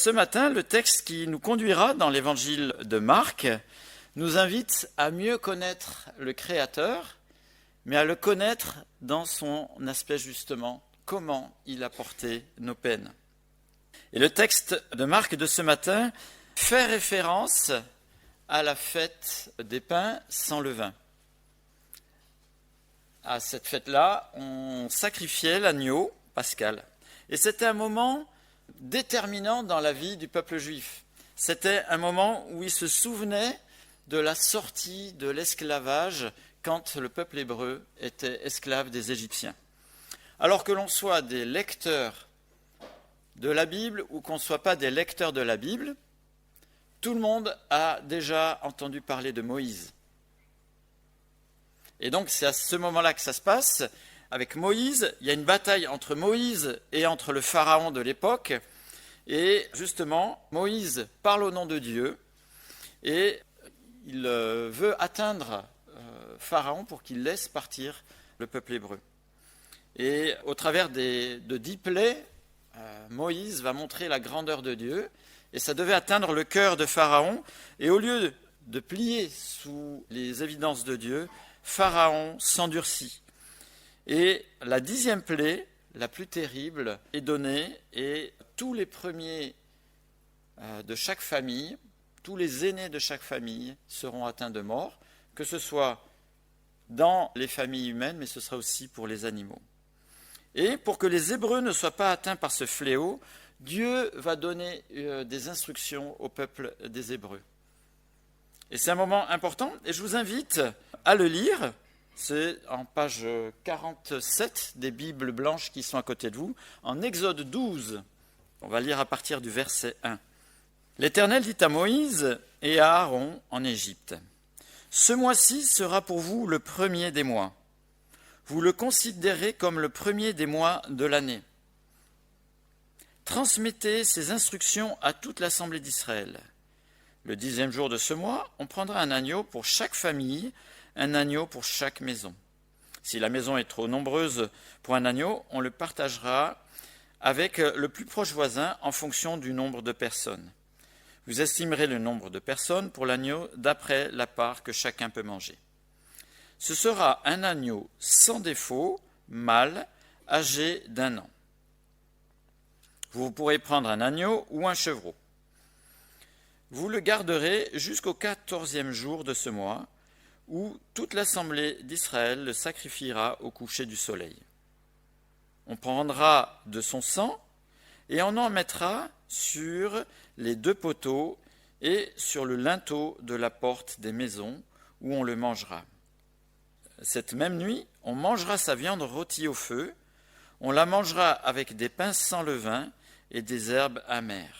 Ce matin, le texte qui nous conduira dans l'évangile de Marc nous invite à mieux connaître le Créateur, mais à le connaître dans son aspect justement, comment il a porté nos peines. Et le texte de Marc de ce matin fait référence à la fête des pains sans levain. À cette fête-là, on sacrifiait l'agneau pascal. Et c'était un moment déterminant dans la vie du peuple juif. C'était un moment où il se souvenait de la sortie de l'esclavage quand le peuple hébreu était esclave des Égyptiens. Alors que l'on soit des lecteurs de la Bible ou qu'on ne soit pas des lecteurs de la Bible, tout le monde a déjà entendu parler de Moïse. Et donc c'est à ce moment-là que ça se passe. Avec Moïse, il y a une bataille entre Moïse et entre le pharaon de l'époque. Et justement, Moïse parle au nom de Dieu et il veut atteindre Pharaon pour qu'il laisse partir le peuple hébreu. Et au travers de 10 plaies, Moïse va montrer la grandeur de Dieu et ça devait atteindre le cœur de Pharaon. Et au lieu de plier sous les évidences de Dieu, Pharaon s'endurcit. Et la 10e plaie, la plus terrible, est donnée et tous les premiers de chaque famille, tous les aînés de chaque famille seront atteints de mort, que ce soit dans les familles humaines, mais ce sera aussi pour les animaux. Et pour que les Hébreux ne soient pas atteints par ce fléau, Dieu va donner des instructions au peuple des Hébreux. Et c'est un moment important, et je vous invite à le lire. C'est en page 47 des Bibles blanches qui sont à côté de vous, en Exode 12. On va lire à partir du verset 1. L'Éternel dit à Moïse et à Aaron en Égypte : Ce mois-ci sera pour vous le premier des mois. Vous le considérez comme le premier des mois de l'année. Transmettez ces instructions à toute l'assemblée d'Israël. Le 10e jour de ce mois, on prendra un agneau pour chaque famille, un agneau pour chaque maison. Si la maison est trop nombreuse pour un agneau, on le partagera avec le plus proche voisin en fonction du nombre de personnes. Vous estimerez le nombre de personnes pour l'agneau d'après la part que chacun peut manger. Ce sera un agneau sans défaut, mâle, âgé d'1 an. Vous pourrez prendre un agneau ou un chevreau. Vous le garderez jusqu'au 14e jour de ce mois, où toute l'assemblée d'Israël le sacrifiera au coucher du soleil. On prendra de son sang et on en mettra sur les 2 poteaux et sur le linteau de la porte des maisons où on le mangera. Cette même nuit, on mangera sa viande rôtie au feu, on la mangera avec des pains sans levain et des herbes amères.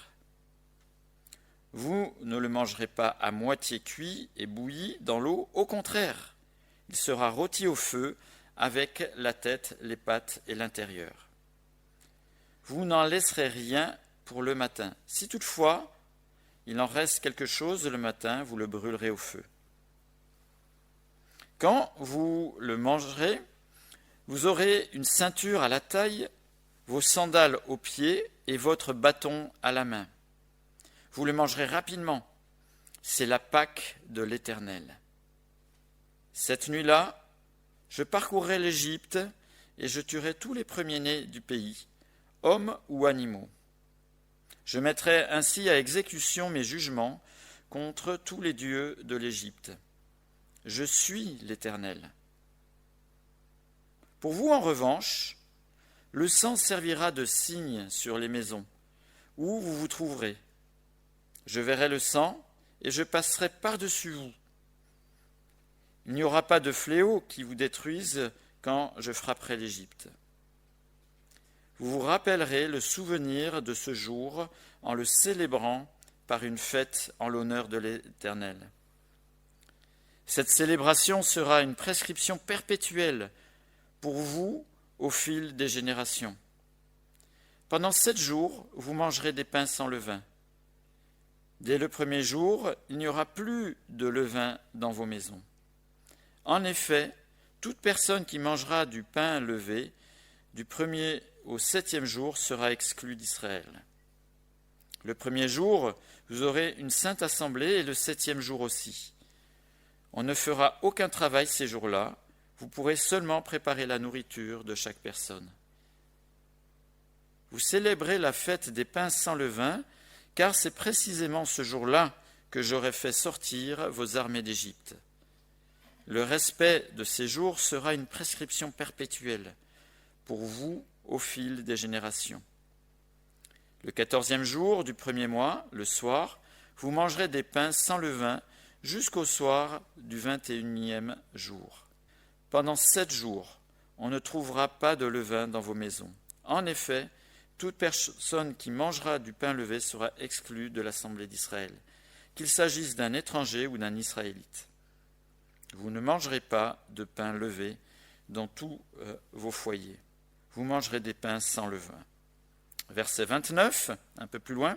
Vous ne le mangerez pas à moitié cuit et bouilli dans l'eau, au contraire, il sera rôti au feu avec la tête, les pattes et l'intérieur. Vous n'en laisserez rien pour le matin. Si toutefois il en reste quelque chose le matin, vous le brûlerez au feu. Quand vous le mangerez, vous aurez une ceinture à la taille, vos sandales aux pieds et votre bâton à la main. Vous le mangerez rapidement. C'est la Pâque de l'Éternel. Cette nuit-là, je parcourrai l'Égypte et je tuerai tous les premiers-nés du pays, hommes ou animaux. Je mettrai ainsi à exécution mes jugements contre tous les dieux de l'Égypte. Je suis l'Éternel. Pour vous, en revanche, le sang servira de signe sur les maisons où vous vous trouverez. Je verrai le sang et je passerai par-dessus vous. Il n'y aura pas de fléau qui vous détruise quand je frapperai l'Égypte. Vous vous rappellerez le souvenir de ce jour en le célébrant par une fête en l'honneur de l'Éternel. Cette célébration sera une prescription perpétuelle pour vous au fil des générations. Pendant 7 jours, vous mangerez des pains sans levain. Dès le premier jour, il n'y aura plus de levain dans vos maisons. En effet, toute personne qui mangera du pain levé du 1er au 7e jour sera exclue d'Israël. Le premier jour, vous aurez une sainte assemblée et le 7e jour aussi. On ne fera aucun travail ces jours-là, vous pourrez seulement préparer la nourriture de chaque personne. Vous célébrez la fête des pains sans levain, car c'est précisément ce jour-là que j'aurai fait sortir vos armées d'Égypte. Le respect de ces jours sera une prescription perpétuelle pour vous au fil des générations. Le 14e jour du premier mois, le soir, vous mangerez des pains sans levain jusqu'au soir du 21e jour. Pendant 7 jours, on ne trouvera pas de levain dans vos maisons. En effet, toute personne qui mangera du pain levé sera exclue de l'assemblée d'Israël, qu'il s'agisse d'un étranger ou d'un Israélite. Vous ne mangerez pas de pain levé dans tous vos foyers. Vous mangerez des pains sans levain. Verset 29, un peu plus loin.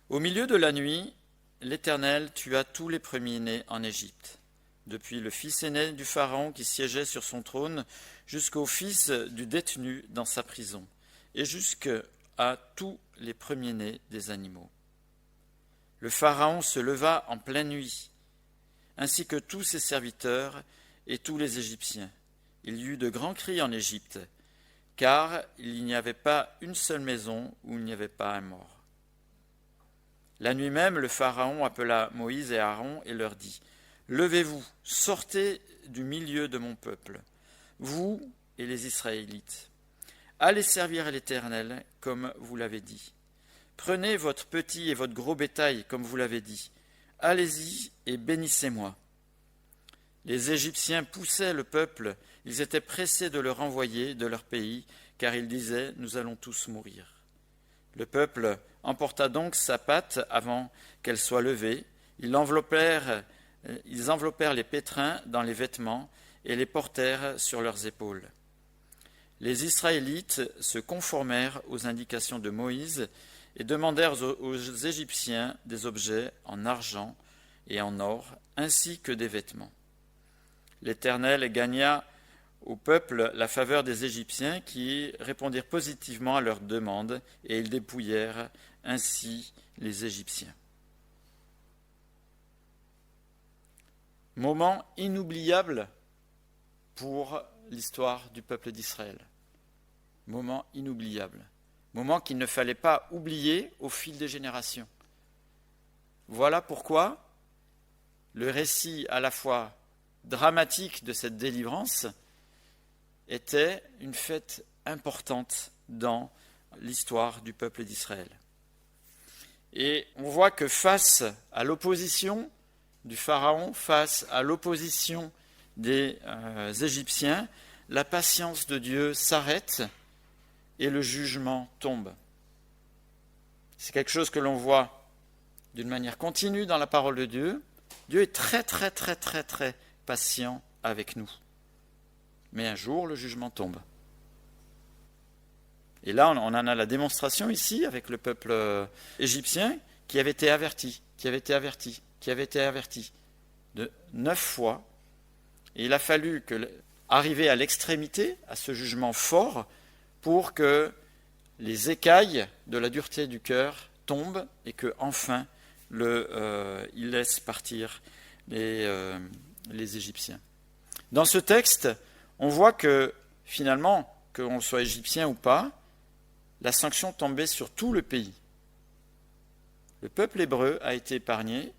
Au milieu de la nuit, l'Éternel tua tous les premiers-nés en Égypte, depuis le fils aîné du Pharaon qui siégeait sur son trône, jusqu'au fils du détenu dans sa prison, et jusqu'à tous les premiers-nés des animaux. Le Pharaon se leva en pleine nuit, ainsi que tous ses serviteurs et tous les Égyptiens. Il y eut de grands cris en Égypte, car il n'y avait pas une seule maison où il n'y avait pas un mort. La nuit même, le Pharaon appela Moïse et Aaron et leur dit : « Levez-vous, sortez du milieu de mon peuple, vous et les Israélites. Allez servir à l'Éternel comme vous l'avez dit. Prenez votre petit et votre gros bétail comme vous l'avez dit. Allez-y et bénissez-moi. » Les Égyptiens poussaient le peuple, ils étaient pressés de le renvoyer de leur pays, car ils disaient : « Nous allons tous mourir. » Le peuple emporta donc sa pâte avant qu'elle soit levée. Ils enveloppèrent les pétrins dans les vêtements et les portèrent sur leurs épaules. Les Israélites se conformèrent aux indications de Moïse et demandèrent aux Égyptiens des objets en argent et en or, ainsi que des vêtements. L'Éternel gagna au peuple la faveur des Égyptiens qui répondirent positivement à leurs demandes et ils dépouillèrent ainsi les Égyptiens. Moment inoubliable pour l'histoire du peuple d'Israël. Moment inoubliable. Moment qu'il ne fallait pas oublier au fil des générations. Voilà pourquoi le récit à la fois dramatique de cette délivrance était une fête importante dans l'histoire du peuple d'Israël. Et on voit que face à l'opposition du Pharaon, face à l'opposition des Égyptiens, la patience de Dieu s'arrête et le jugement tombe. C'est quelque chose que l'on voit d'une manière continue dans la parole de Dieu. Dieu est très patient avec nous. Mais un jour, le jugement tombe. Et là, on en a la démonstration ici avec le peuple égyptien qui avait été averti de 9 fois. Et il a fallu arriver à l'extrémité, à ce jugement fort, pour que les écailles de la dureté du cœur tombent et que enfin il laisse partir les Égyptiens. Dans ce texte, on voit que finalement, qu'on soit égyptien ou pas, la sanction tombait sur tout le pays. Le peuple hébreu a été épargné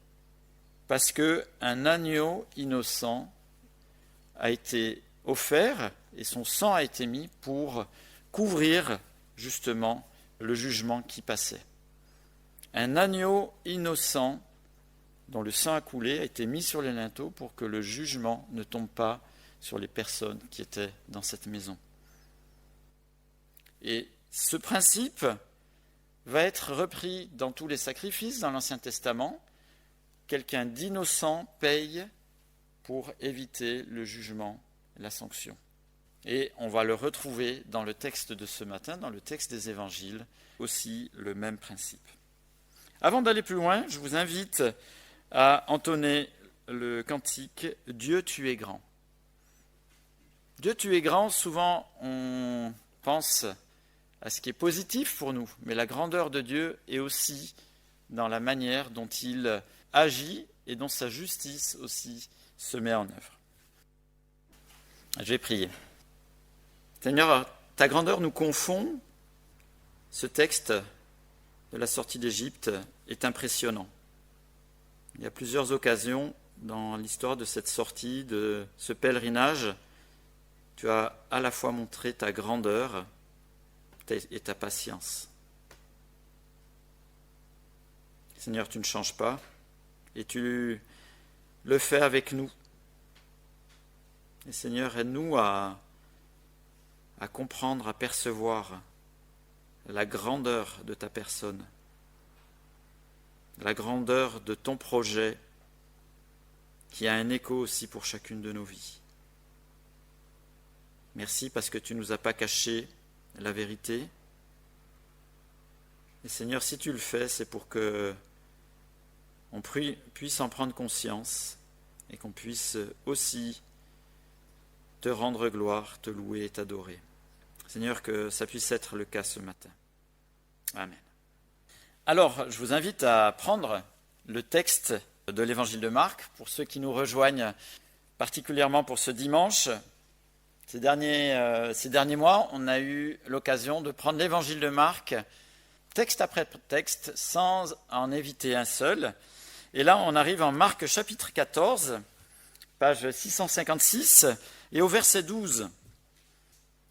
parce qu'un agneau innocent a été offert et son sang a été mis pour couvrir justement le jugement qui passait. Un agneau innocent dont le sang a coulé a été mis sur les linteaux pour que le jugement ne tombe pas sur les personnes qui étaient dans cette maison. Et ce principe va être repris dans tous les sacrifices dans l'Ancien Testament. Quelqu'un d'innocent paye pour éviter le jugement, la sanction. Et on va le retrouver dans le texte de ce matin, dans le texte des évangiles, aussi le même principe. Avant d'aller plus loin, je vous invite à entonner le cantique « Dieu, tu es grand ». Dieu, tu es grand, souvent on pense à ce qui est positif pour nous, mais la grandeur de Dieu est aussi dans la manière dont il agit et dont sa justice aussi se met en œuvre. Je vais prier. Seigneur, ta grandeur nous confond. Ce texte de la sortie d'Égypte est impressionnant. Il y a plusieurs occasions dans l'histoire de cette sortie, de ce pèlerinage. Tu as à la fois montré ta grandeur et ta patience. Seigneur, tu ne changes pas et tu le fais avec nous. Et Seigneur, aide-nous à comprendre, à percevoir la grandeur de ta personne, la grandeur de ton projet qui a un écho aussi pour chacune de nos vies. Merci parce que tu ne nous as pas caché la vérité. Et Seigneur, si tu le fais, c'est pour que on puisse en prendre conscience et qu'on puisse aussi te rendre gloire, te louer et t'adorer. Seigneur, que ça puisse être le cas ce matin. Amen. Alors, je vous invite à prendre le texte de l'évangile de Marc, pour ceux qui nous rejoignent particulièrement pour ce dimanche. Ces derniers mois, on a eu l'occasion de prendre l'évangile de Marc, texte après texte, sans en éviter un seul. Et là, on arrive en Marc chapitre 14, page 656, et au verset 12.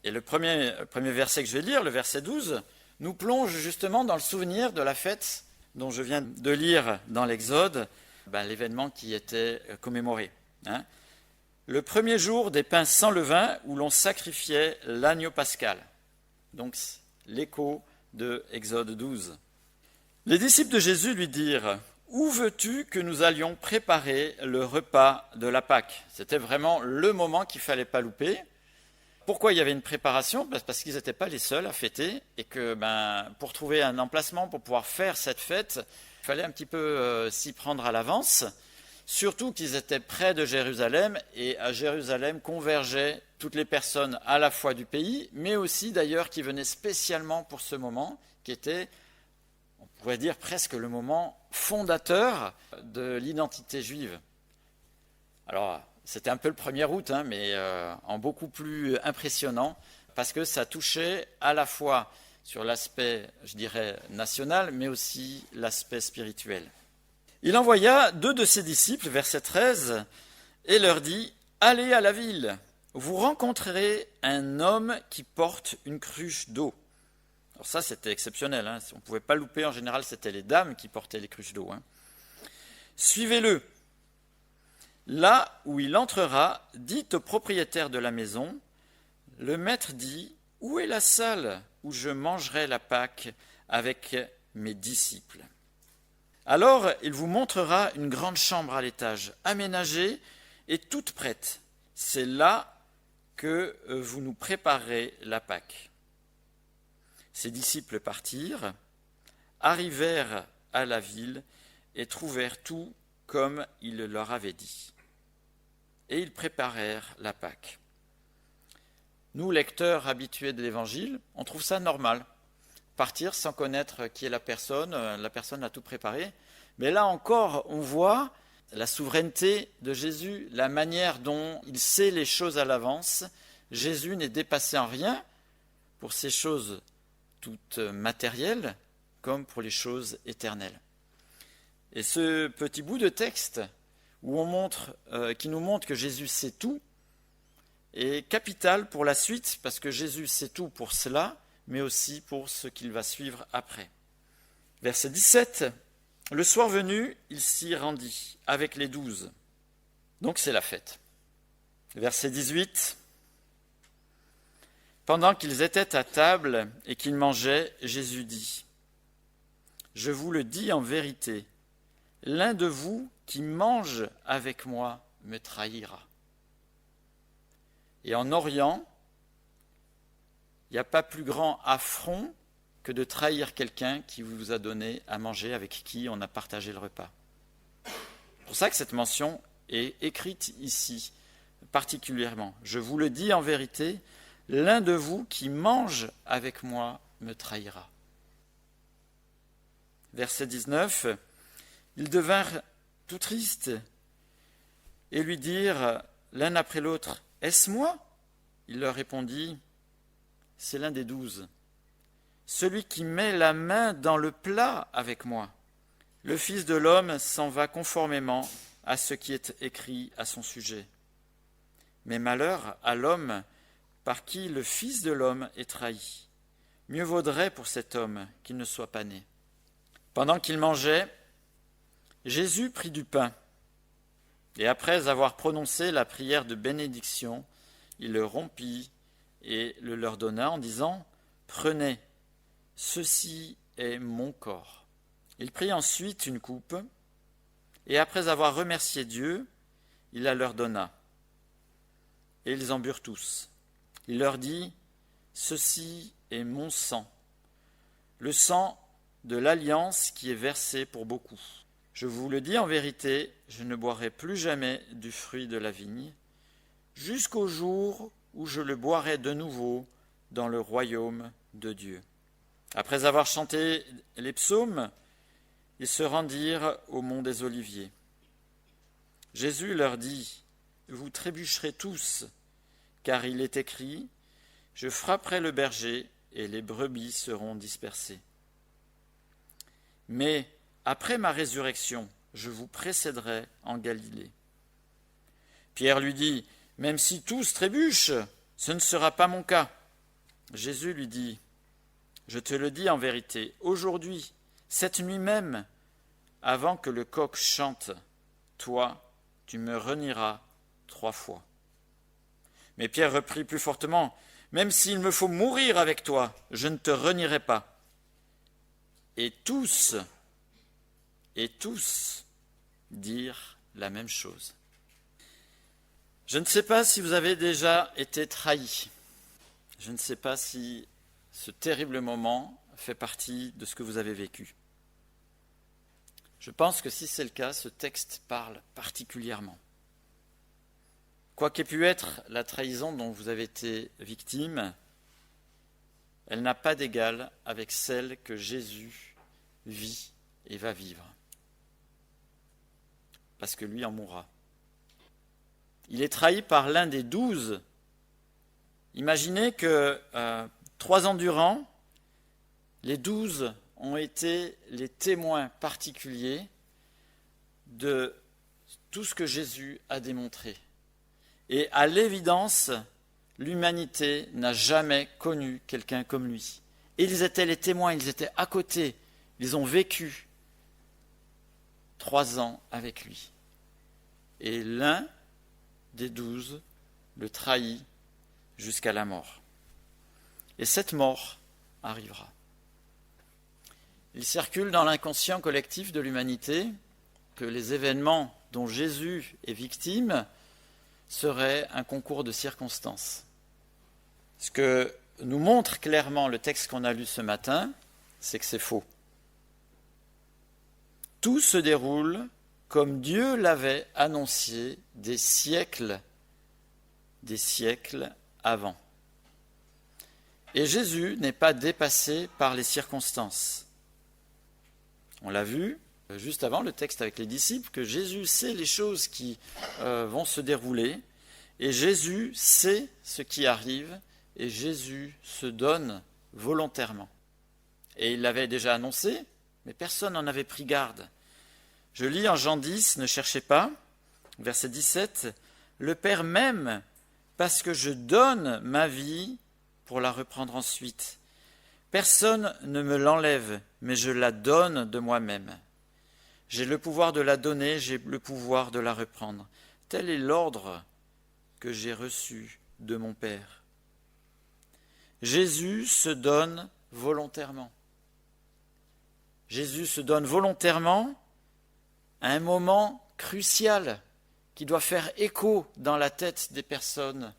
Et le premier verset que je vais lire, le verset 12, nous plonge justement dans le souvenir de la fête dont je viens de lire dans l'Exode, l'événement qui était commémoré. Le premier jour des pains sans levain où l'on sacrifiait l'agneau pascal. Donc l'écho de Exode 12. Les disciples de Jésus lui dirent « Où veux-tu que nous allions préparer le repas de la Pâque ?» C'était vraiment le moment qu'il ne fallait pas louper. Pourquoi il y avait une préparation ? Parce qu'ils n'étaient pas les seuls à fêter et que pour trouver un emplacement pour pouvoir faire cette fête, il fallait un petit peu s'y prendre à l'avance. Surtout qu'ils étaient près de Jérusalem et à Jérusalem convergeaient toutes les personnes à la fois du pays, mais aussi d'ailleurs qui venaient spécialement pour ce moment, qui était, on pourrait dire presque le moment fondateur de l'identité juive. Alors, c'était un peu le 1er août, mais en beaucoup plus impressionnant, parce que ça touchait à la fois sur l'aspect, je dirais, national, mais aussi l'aspect spirituel. Il envoya 2 de ses disciples, verset 13, et leur dit « Allez à la ville, vous rencontrerez un homme qui porte une cruche d'eau. » Alors ça, c'était exceptionnel, on ne pouvait pas louper, en général, c'était les dames qui portaient les cruches d'eau. Suivez-le. Là où il entrera, dites au propriétaire de la maison, « Le maître dit, où est la salle où je mangerai la Pâque avec mes disciples ?» Alors il vous montrera une grande chambre à l'étage, aménagée et toute prête. C'est là que vous nous préparerez la Pâque. Ses disciples partirent, arrivèrent à la ville et trouvèrent tout comme il leur avait dit. Et ils préparèrent la Pâque. Nous, lecteurs habitués de l'Évangile, on trouve ça normal. Partir sans connaître qui est la personne a tout préparé. Mais là encore, on voit la souveraineté de Jésus, la manière dont il sait les choses à l'avance. Jésus n'est dépassé en rien pour ces choses toutes matérielles comme pour les choses éternelles. Et ce petit bout de texte qui nous montre que Jésus sait tout est capital pour la suite, parce que Jésus sait tout pour cela, mais aussi pour ce qu'il va suivre après. Verset 17, « Le soir venu, il s'y rendit avec les 12. » Donc c'est la fête. Verset 18, « Pendant qu'ils étaient à table et qu'ils mangeaient, Jésus dit, « Je vous le dis en vérité, l'un de vous qui mange avec moi me trahira. » Et en Orient, il n'y a pas plus grand affront que de trahir quelqu'un qui vous a donné à manger, avec qui on a partagé le repas. C'est pour ça que cette mention est écrite ici, particulièrement. Je vous le dis en vérité, l'un de vous qui mange avec moi me trahira. Verset 19, ils devinrent tout tristes et lui dirent l'un après l'autre, « Est-ce moi ?» Il leur répondit, « C'est l'un des 12, celui qui met la main dans le plat avec moi. Le Fils de l'homme s'en va conformément à ce qui est écrit à son sujet. Mais malheur à l'homme par qui le Fils de l'homme est trahi. Mieux vaudrait pour cet homme qu'il ne soit pas né. » Pendant qu'il mangeait, Jésus prit du pain, et après avoir prononcé la prière de bénédiction, il le rompit et le leur donna en disant, « Prenez, ceci est mon corps. » Il prit ensuite une coupe, et après avoir remercié Dieu, il la leur donna. Et ils en burent tous. Il leur dit, « Ceci est mon sang, le sang de l'alliance qui est versé pour beaucoup. Je vous le dis en vérité, je ne boirai plus jamais du fruit de la vigne, jusqu'au jour où je le boirai de nouveau dans le royaume de Dieu. » Après avoir chanté les psaumes, ils se rendirent au mont des Oliviers. Jésus leur dit, « Vous trébucherez tous, car il est écrit, je frapperai le berger et les brebis seront dispersées. Mais après ma résurrection, je vous précéderai en Galilée. » Pierre lui dit, « Même si tous trébuchent, ce ne sera pas mon cas. » Jésus lui dit, « Je te le dis en vérité, aujourd'hui, cette nuit même, avant que le coq chante, toi, tu me renieras 3 fois. » Mais Pierre reprit plus fortement, « Même s'il me faut mourir avec toi, je ne te renierai pas. » Et tous dirent la même chose. Je ne sais pas si vous avez déjà été trahis. Je ne sais pas si ce terrible moment fait partie de ce que vous avez vécu. Je pense que si c'est le cas, ce texte parle particulièrement. Quoi qu'ait pu être la trahison dont vous avez été victime, elle n'a pas d'égal avec celle que Jésus vit et va vivre. Parce que lui en mourra. Il est trahi par l'un des 12. Imaginez que 3 ans durant, les 12 ont été les témoins particuliers de tout ce que Jésus a démontré. Et à l'évidence, l'humanité n'a jamais connu quelqu'un comme lui. Et ils étaient les témoins, ils étaient à côté, ils ont vécu 3 ans avec lui. Et l'un des 12 le trahit jusqu'à la mort. Et cette mort arrivera. Il circule dans l'inconscient collectif de l'humanité que les événements dont Jésus est victime seraient un concours de circonstances. Ce que nous montre clairement le texte qu'on a lu ce matin, c'est que c'est faux. Tout se déroule comme Dieu l'avait annoncé des siècles avant. Et Jésus n'est pas dépassé par les circonstances. On l'a vu juste avant le texte avec les disciples, que Jésus sait les choses qui vont se dérouler, et Jésus sait ce qui arrive, et Jésus se donne volontairement. Et il l'avait déjà annoncé, mais personne n'en avait pris garde. Je lis en Jean 10, ne cherchez pas, verset 17, « Le Père m'aime parce que je donne ma vie pour la reprendre ensuite. Personne ne me l'enlève, mais je la donne de moi-même. J'ai le pouvoir de la donner, j'ai le pouvoir de la reprendre. Tel est l'ordre que j'ai reçu de mon Père. » Jésus se donne volontairement. Jésus se donne volontairement à un moment crucial qui doit faire écho dans la tête des personnes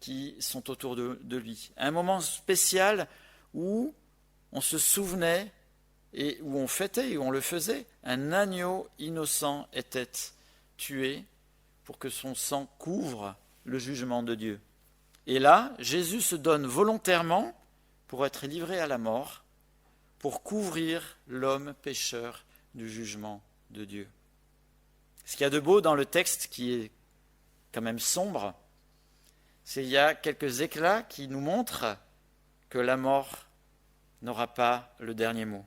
qui sont autour de lui. Un moment spécial où on se souvenait et où on fêtait et où on le faisait. Un agneau innocent était tué pour que son sang couvre le jugement de Dieu. Et là, Jésus se donne volontairement pour être livré à la mort, pour couvrir l'homme pécheur du jugement de Dieu. Ce qu'il y a de beau dans le texte, qui est quand même sombre, c'est qu'il y a quelques éclats qui nous montrent que la mort n'aura pas le dernier mot.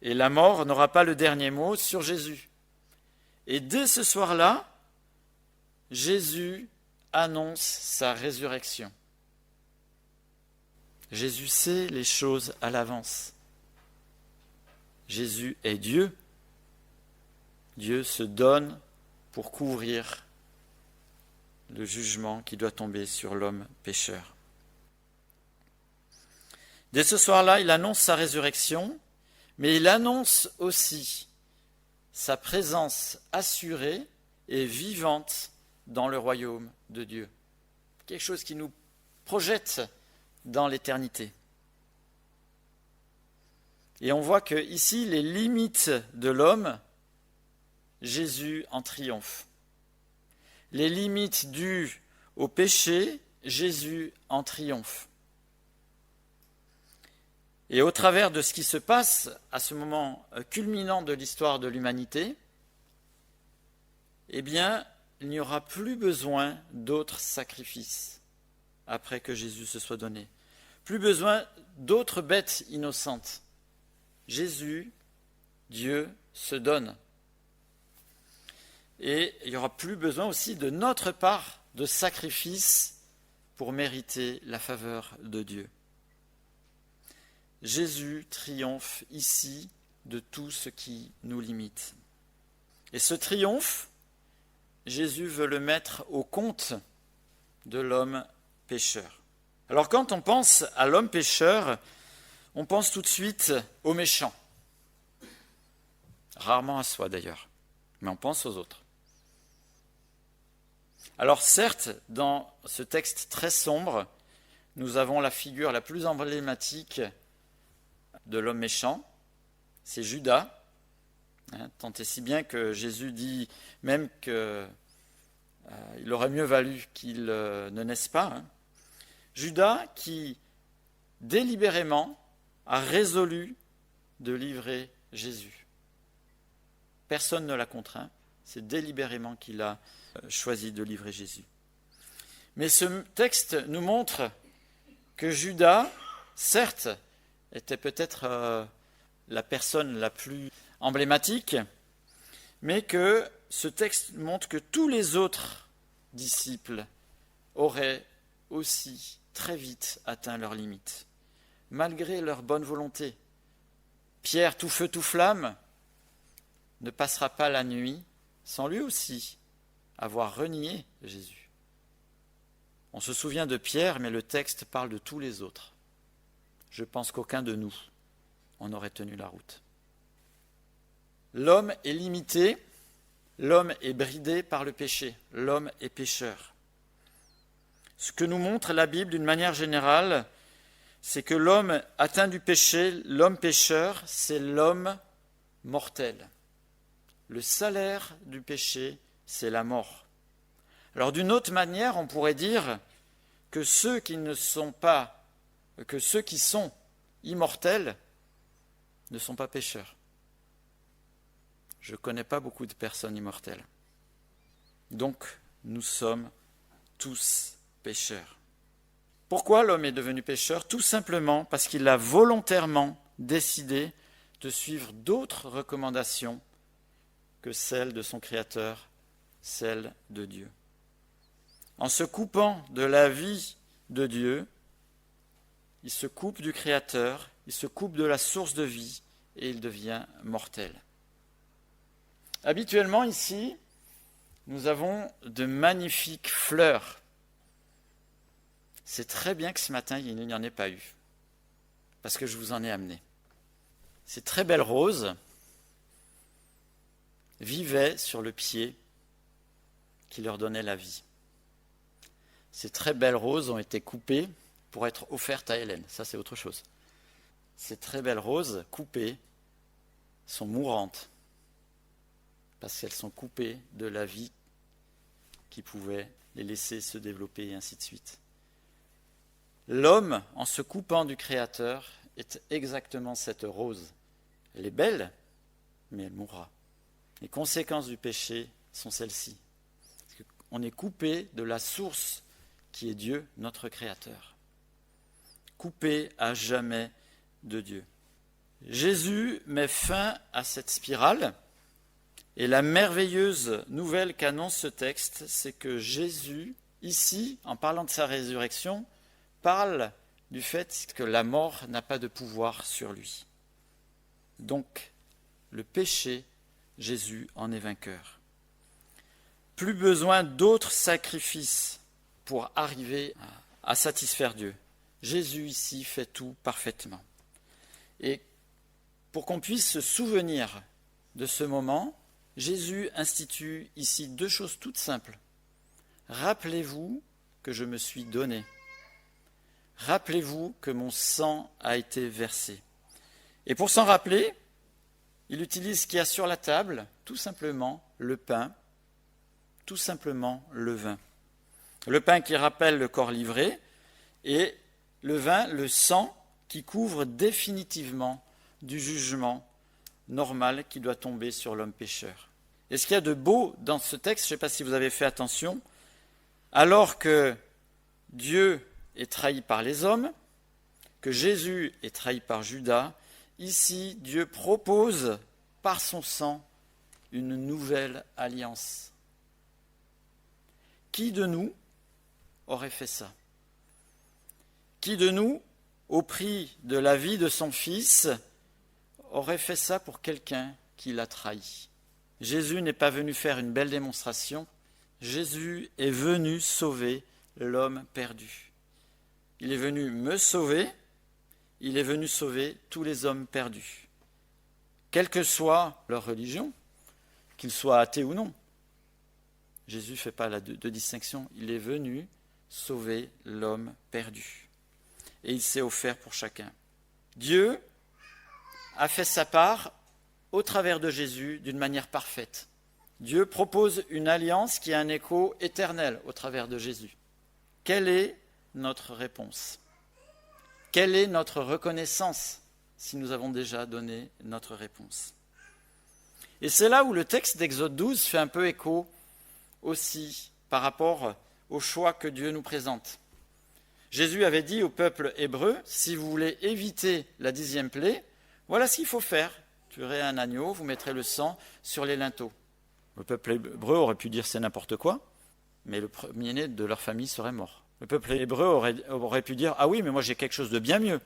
Et la mort n'aura pas le dernier mot sur Jésus. Et dès ce soir-là, Jésus annonce sa résurrection. Jésus sait les choses à l'avance. Jésus est Dieu. Dieu se donne pour couvrir le jugement qui doit tomber sur l'homme pécheur. Dès ce soir-là, il annonce sa résurrection, mais il annonce aussi sa présence assurée et vivante dans le royaume de Dieu. Quelque chose qui nous projette dans l'éternité. Et on voit que ici, les limites de l'homme, Jésus en triomphe. Les limites dues au péché, Jésus en triomphe. Et au travers de ce qui se passe à ce moment culminant de l'histoire de l'humanité, eh bien, il n'y aura plus besoin d'autres sacrifices après que Jésus se soit donné. Plus besoin d'autres bêtes innocentes. Jésus, Dieu, se donne. Et il n'y aura plus besoin aussi de notre part de sacrifice pour mériter la faveur de Dieu. Jésus triomphe ici de tout ce qui nous limite. Et ce triomphe, Jésus veut le mettre au compte de l'homme pécheur. Alors quand on pense à l'homme pécheur, on pense tout de suite aux méchants. Rarement à soi d'ailleurs, mais on pense aux autres. Alors certes, dans ce texte très sombre, nous avons la figure la plus emblématique de l'homme méchant, c'est Judas, tant et si bien que Jésus dit même qu'il aurait mieux valu qu'il ne naisse pas. Judas qui délibérément a résolu de livrer Jésus. Personne ne l'a contraint, c'est délibérément qu'il a choisi de livrer Jésus. Mais ce texte nous montre que Judas, certes, était peut-être la personne la plus emblématique, mais que ce texte montre que tous les autres disciples auraient aussi très vite atteint leurs limites, malgré leur bonne volonté. Pierre, tout feu, tout flamme, ne passera pas la nuit sans lui aussi avoir renié Jésus. On se souvient de Pierre, mais le texte parle de tous les autres. Je pense qu'aucun de nous en aurait tenu la route. L'homme est limité, l'homme est bridé par le péché, l'homme est pécheur. Ce que nous montre la Bible d'une manière générale, c'est que l'homme atteint du péché, l'homme pécheur, c'est l'homme mortel. Le salaire du péché, c'est la mort. Alors d'une autre manière, on pourrait dire que ceux qui sont immortels ne sont pas pécheurs. Je ne connais pas beaucoup de personnes immortelles. Donc, nous sommes tous pécheurs. Pourquoi l'homme est devenu pécheur ? Tout simplement parce qu'il a volontairement décidé de suivre d'autres recommandations que celles de son Créateur, celles de Dieu. En se coupant de la vie de Dieu, il se coupe du Créateur, il se coupe de la source de vie et il devient mortel. Habituellement ici, nous avons de magnifiques fleurs. C'est très bien que ce matin, il n'y en ait pas eu, parce que je vous en ai amené. Ces très belles roses vivaient sur le pied qui leur donnait la vie. Ces très belles roses ont été coupées pour être offertes à Hélène. Ça, c'est autre chose. Ces très belles roses coupées sont mourantes parce qu'elles sont coupées de la vie qui pouvait les laisser se développer et ainsi de suite. L'homme, en se coupant du Créateur, est exactement cette rose. Elle est belle, mais elle mourra. Les conséquences du péché sont celles-ci. On est coupé de la source qui est Dieu, notre Créateur. Coupé à jamais de Dieu. Jésus met fin à cette spirale. Et la merveilleuse nouvelle qu'annonce ce texte, c'est que Jésus, ici, en parlant de sa résurrection, parle du fait que la mort n'a pas de pouvoir sur lui. Donc, le péché, Jésus en est vainqueur. Plus besoin d'autres sacrifices pour arriver à satisfaire Dieu. Jésus ici fait tout parfaitement. Et pour qu'on puisse se souvenir de ce moment, Jésus institue ici 2 choses toutes simples. Rappelez-vous que je me suis donné. Rappelez-vous que mon sang a été versé. Et pour s'en rappeler, il utilise ce qu'il y a sur la table, tout simplement le pain, tout simplement le vin. Le pain qui rappelle le corps livré et le vin, le sang qui couvre définitivement du jugement normal qui doit tomber sur l'homme pécheur. Et ce qu'il y a de beau dans ce texte, je ne sais pas si vous avez fait attention, alors que Dieu est trahi par les hommes, que Jésus est trahi par Judas, ici Dieu propose par son sang une nouvelle alliance. Qui de nous aurait fait ça? Qui de nous, au prix de la vie de son fils, aurait fait ça pour quelqu'un qui l'a trahi? Jésus n'est pas venu faire une belle démonstration, Jésus est venu sauver l'homme perdu. Il est venu me sauver, il est venu sauver tous les hommes perdus. Quelle que soit leur religion, qu'ils soient athées ou non. Jésus ne fait pas de distinction, il est venu sauver l'homme perdu. Et il s'est offert pour chacun. Dieu a fait sa part au travers de Jésus d'une manière parfaite. Dieu propose une alliance qui a un écho éternel au travers de Jésus. Quelle est notre réponse? Quelle est notre reconnaissance si nous avons déjà donné notre réponse? Et c'est là où le texte d'Exode 12 fait un peu écho aussi par rapport au choix que Dieu nous présente. Jésus avait dit au peuple hébreu, si vous voulez éviter la 10e plaie, voilà ce qu'il faut faire. Tuerez un agneau, vous mettrez le sang sur les linteaux. Le peuple hébreu aurait pu dire c'est n'importe quoi, mais le premier-né de leur famille serait mort. Le peuple hébreu aurait pu dire ah oui, mais moi j'ai quelque chose de bien mieux,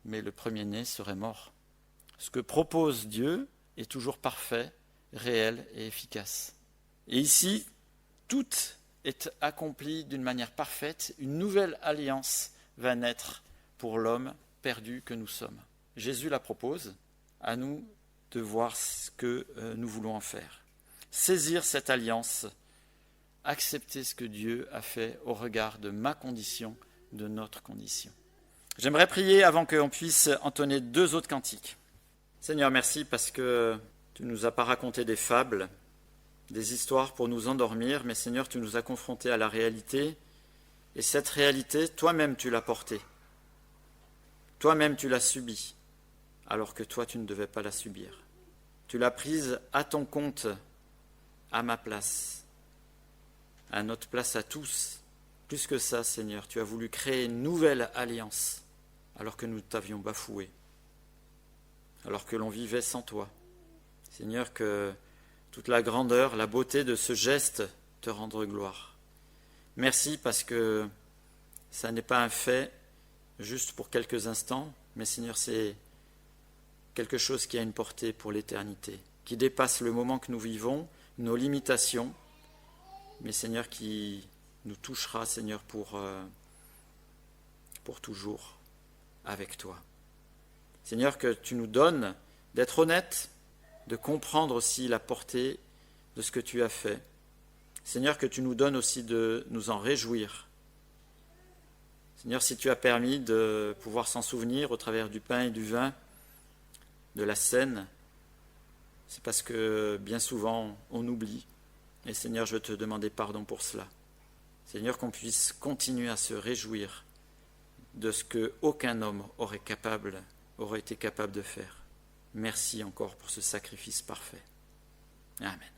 mais le premier-né serait mort. Ce que propose Dieu est toujours parfait, réel et efficace. Et ici, tout est accompli d'une manière parfaite. Une nouvelle alliance va naître pour l'homme perdu que nous sommes. Jésus la propose. À nous de voir ce que nous voulons en faire. Saisir cette alliance, accepter ce que Dieu a fait au regard de ma condition, de notre condition. J'aimerais prier avant qu'on puisse entonner 2 autres cantiques. Seigneur, merci parce que tu ne nous as pas raconté des fables, des histoires pour nous endormir, mais Seigneur, tu nous as confrontés à la réalité, et cette réalité, toi-même tu l'as portée. Toi-même tu l'as subie. Alors que toi, tu ne devais pas la subir. Tu l'as prise à ton compte, à ma place, à notre place à tous. Plus que ça, Seigneur, tu as voulu créer une nouvelle alliance, alors que nous t'avions bafoué, alors que l'on vivait sans toi. Seigneur, que toute la grandeur, la beauté de ce geste te rende gloire. Merci parce que ça n'est pas un fait juste pour quelques instants, mais Seigneur, c'est quelque chose qui a une portée pour l'éternité, qui dépasse le moment que nous vivons, nos limitations, mais Seigneur, qui nous touchera, Seigneur, pour toujours avec toi. Seigneur, que tu nous donnes d'être honnêtes, de comprendre aussi la portée de ce que tu as fait. Seigneur, que tu nous donnes aussi de nous en réjouir. Seigneur, si tu as permis de pouvoir s'en souvenir au travers du pain et du vin, de la scène, c'est parce que bien souvent on oublie. Et Seigneur, je veux te demander pardon pour cela. Seigneur, qu'on puisse continuer à se réjouir de ce qu'aucun homme aurait été capable de faire. Merci encore pour ce sacrifice parfait. Amen.